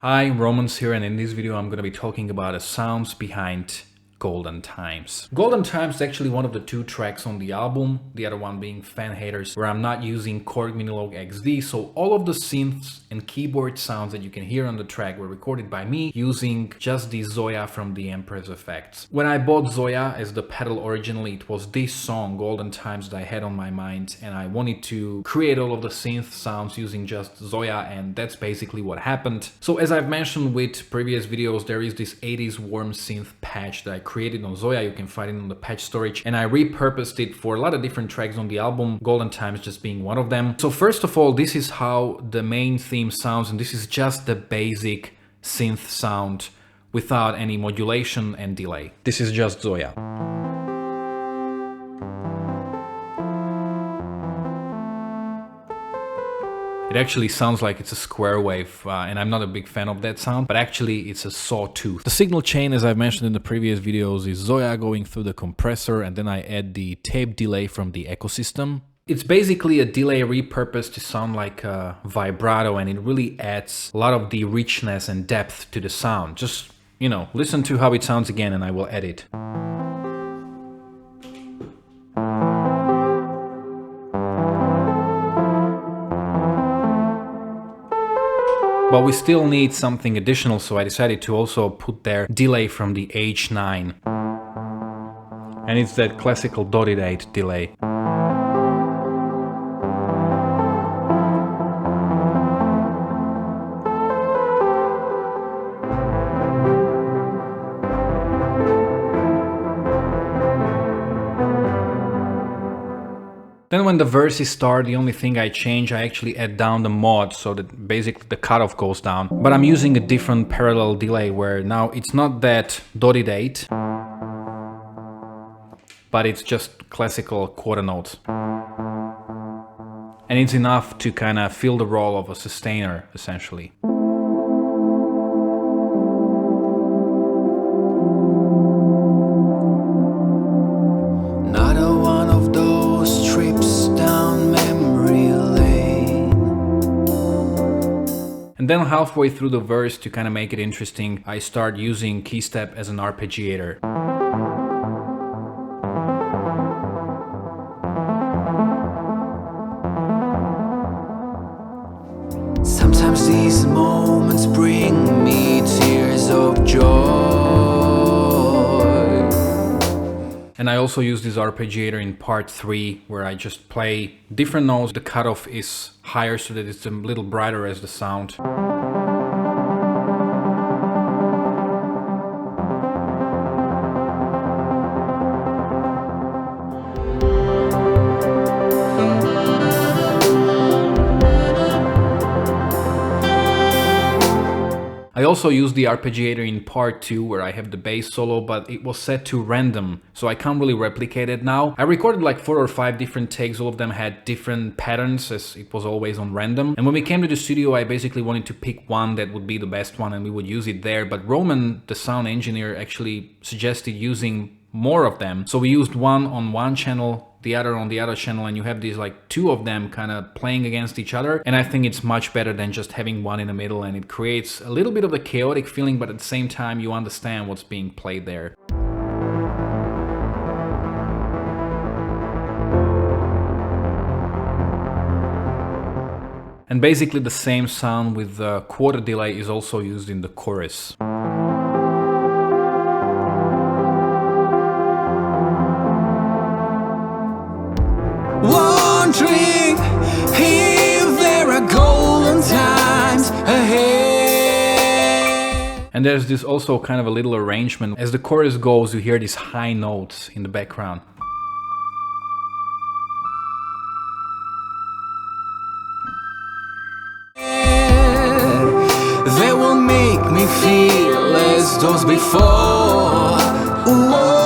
Hi, Romans here, and in this video I'm going to be talking about the sounds behind Golden Times. Golden Times is actually one of the two tracks on the album, the other one being Fan Haters, where I'm not using Korg Minilogue XD, so all of the synths and keyboard sounds that you can hear on the track were recorded by me using just the Zoya from the Empress Effects. When I bought Zoya as the pedal originally, it was this song, Golden Times, that I had on my mind, and I wanted to create all of the synth sounds using just Zoya, and that's basically what happened. So as I've mentioned with previous videos, there is this 80s warm synth patch that I created on Zoya. You can find it on the patch storage, and I repurposed it for a lot of different tracks on the album, Golden Times just being one of them. So first of all, this is how the main theme sounds, and this is just the basic synth sound without any modulation and delay. This is just Zoya. It actually sounds like it's a square wave, and I'm not a big fan of that sound, but actually it's a sawtooth. The signal chain, as I've mentioned in the previous videos, is Zoya going through the compressor, and then I add the tape delay from the Iako system. It's basically a delay repurposed to sound like a vibrato, and it really adds a lot of the richness and depth to the sound. Just, listen to how it sounds again, and I will edit. But we still need something additional, so I decided to also put their delay from the H9. And it's that classical dotted 8 delay. Then when the verses start, the only thing I change, I actually add down the mod so that basically the cutoff goes down. But I'm using a different parallel delay where now it's not that dotted 8, but it's just classical quarter notes. And it's enough to kind of fill the role of a sustainer, essentially. And then halfway through the verse, to kind of make it interesting, I start using keystep as an arpeggiator. Sometimes these moments bring me tears of joy. And I also use this arpeggiator in part 3, where I just play different notes. The cutoff is higher so that it's a little brighter as the sound. I also used the arpeggiator in part 2, where I have the bass solo, but it was set to random, so I can't really replicate it now. I recorded like 4 or 5 different takes, all of them had different patterns as it was always on random. And when we came to the studio, I basically wanted to pick one that would be the best one and we would use it there, but Roman, the sound engineer, actually suggested using more of them. So we used one on one channel, the other on the other channel, and you have these like 2 of them kind of playing against each other. And I think it's much better than just having one in the middle, and it creates a little bit of a chaotic feeling, but at the same time you understand what's being played there. And basically the same sound with the quarter delay is also used in the chorus. Wondering if there are golden times ahead. And there's this also kind of a little arrangement. As the chorus goes, you hear these high notes in the background. They will make me feel as those before. Whoa.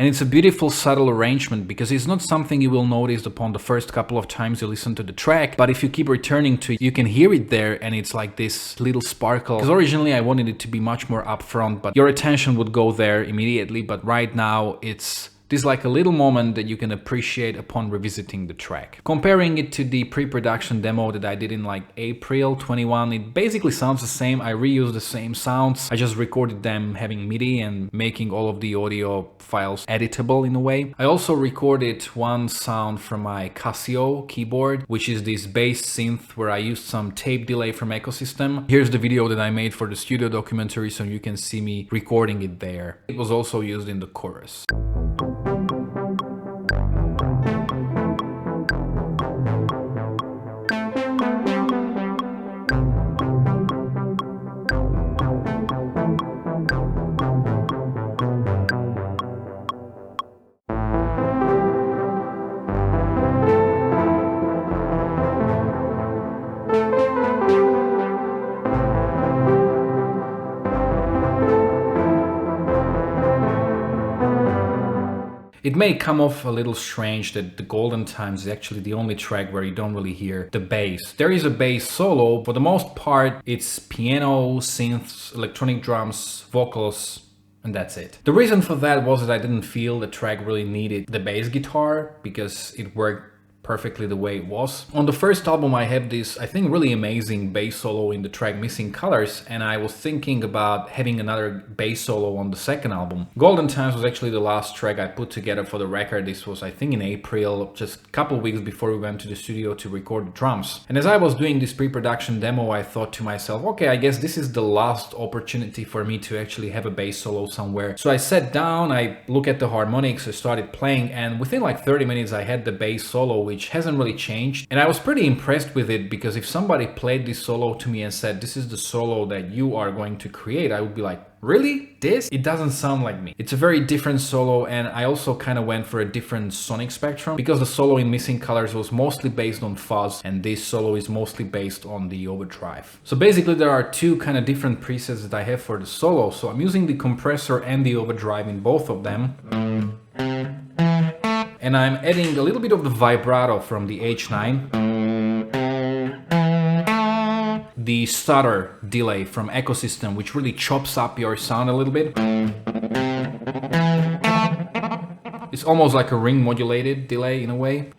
And it's a beautiful subtle arrangement because it's not something you will notice upon the first couple of times you listen to the track, but if you keep returning to it, you can hear it there, and it's like this little sparkle. Because originally I wanted it to be much more upfront, but your attention would go there immediately, but right now it's This is like a little moment that you can appreciate upon revisiting the track. Comparing it to the pre-production demo that I did in like April 21, it basically sounds the same. I reused the same sounds. I just recorded them having MIDI and making all of the audio files editable in a way. I also recorded one sound from my Casio keyboard, which is this bass synth where I used some tape delay from Ecosystem. Here's the video that I made for the studio documentary, so you can see me recording it there. It was also used in the chorus. It may come off a little strange that the Golden Times is actually the only track where you don't really hear the bass. There is a bass solo, for the most part it's piano, synths, electronic drums, vocals, and that's it. The reason for that was that I didn't feel the track really needed the bass guitar because it worked perfectly the way it was. On the first album I have this, I think, really amazing bass solo in the track Missing Colors, and I was thinking about having another bass solo on the second album. Golden Times was actually the last track I put together for the record. This was, I think, in April, just a couple weeks before we went to the studio to record the drums. And as I was doing this pre-production demo, I thought to myself, okay, I guess this is the last opportunity for me to actually have a bass solo somewhere. So I sat down, I looked at the harmonics, I started playing, and within like 30 minutes I had the bass solo, which hasn't really changed. And I was pretty impressed with it, because if somebody played this solo to me and said, this is the solo that you are going to create, I would be like, really? This? It doesn't sound like me. It's a very different solo, and I also kind of went for a different sonic spectrum, because the solo in Missing Colors was mostly based on fuzz, and this solo is mostly based on the overdrive. So basically there are two kind of different presets that I have for the solo. So I'm using the compressor and the overdrive in both of them. And I'm adding a little bit of the vibrato from the H9, the stutter delay from Ecosystem, which really chops up your sound a little bit. It's almost like a ring modulated delay in a way.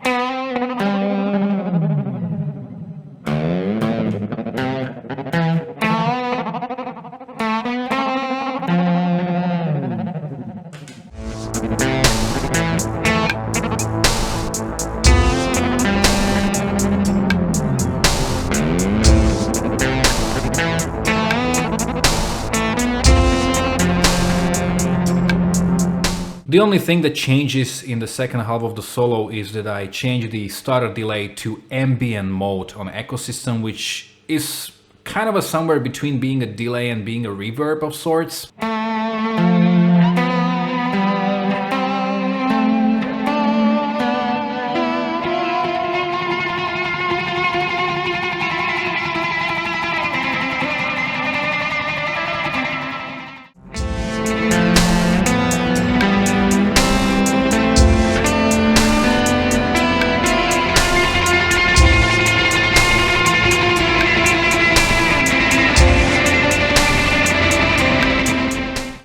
The only thing that changes in the second half of the solo is that I changed the stutter delay to ambient mode on Ecosystem, which is kind of a somewhere between being a delay and being a reverb of sorts.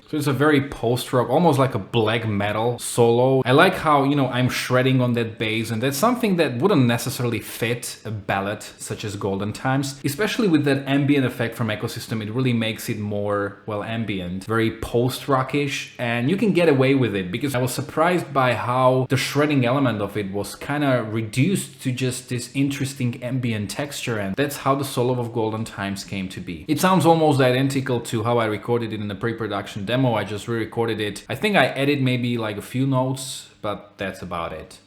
So it's a very post-rock, almost like a black metal solo. I like how, you know, I'm shredding on that bass, and that's something that wouldn't necessarily fit a ballad such as Golden Times. Especially with that ambient effect from Ecosystem, it really makes it more, well, ambient, very post-rockish, and you can get away with it, because I was surprised by how the shredding element of it was kind of reduced to just this interesting ambient texture, and that's how the solo of Golden Times came to be. It sounds almost identical to how I recorded it in the pre-production demo. I just re-recorded it. I think I added maybe like a few notes, but that's about it.